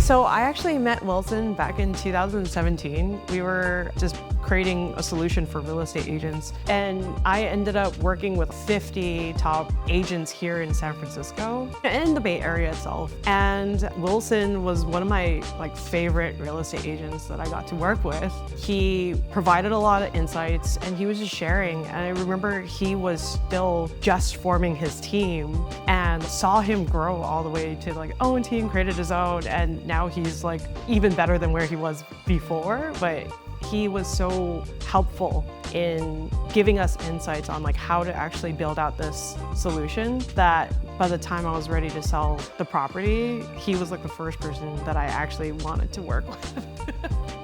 So I actually met Wilson back in 2017. We were just creating a solution for real estate agents. And I ended up working with 50 top agents here in San Francisco and the Bay Area itself. And Wilson was one of my favorite real estate agents that I got to work with. He provided a lot of insights and he was just sharing. And I remember he was still just forming his team and saw him grow all the way to ONT and created his own. And now he's even better than where he was before. But he was so helpful in giving us insights on how to actually build out this solution that by the time I was ready to sell the property, he was the first person that I actually wanted to work with.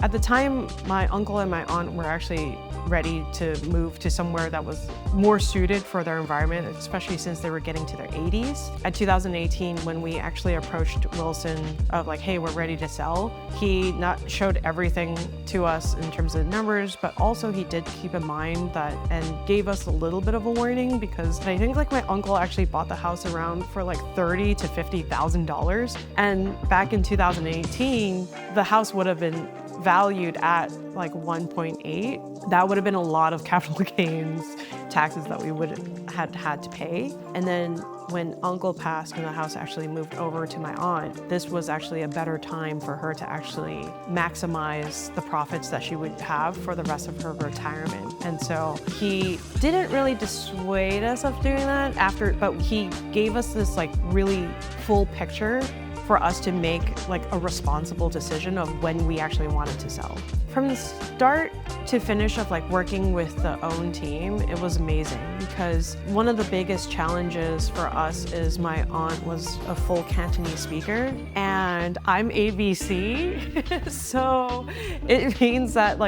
At the time, my uncle and my aunt were actually ready to move to somewhere that was more suited for their environment, especially since they were getting to their 80s. At 2018, when we actually approached Wilson of hey, we're ready to sell, he not showed everything to us in terms of numbers, but also he did keep in mind that and gave us a little bit of a warning because I think my uncle actually bought the house around for $30,000 to $50,000. And back in 2018, the house would have been valued at 1.8. That would have been a lot of capital gains taxes that we would have had to pay. And then when Uncle passed and the house actually moved over to my aunt, this was actually a better time for her to actually maximize the profits that she would have for the rest of her retirement. And so he didn't really dissuade us of doing that but he gave us this really full picture for us to make a responsible decision of when we actually wanted to sell. From the start to finish of working with the OWN team, it was amazing because one of the biggest challenges for us is my aunt was a full Cantonese speaker and I'm ABC. So it means that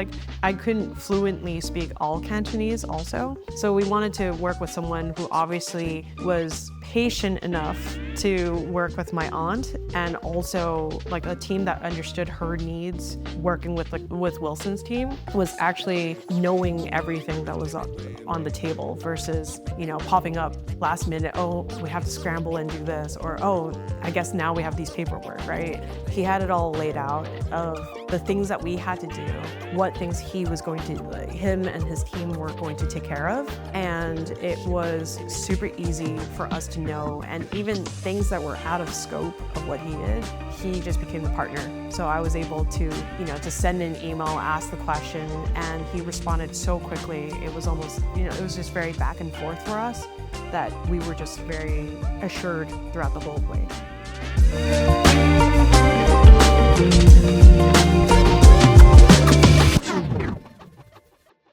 I couldn't fluently speak all Cantonese also. So we wanted to work with someone who obviously was patient enough to work with my aunt and also a team that understood her needs. Working with Wilson's team was actually knowing everything that was on the table versus popping up last minute, oh, we have to scramble and do this, or oh, I guess now we have these paperwork, right? He had it all laid out of the things that we had to do, what things him and his team were going to take care of, and it was super easy for us to know. And even things that were out of scope of what he did, he just became the partner. So I was able to, to send an email, ask the question, and he responded so quickly. It was almost, it was just very back and forth for us that we were just very assured throughout the whole way.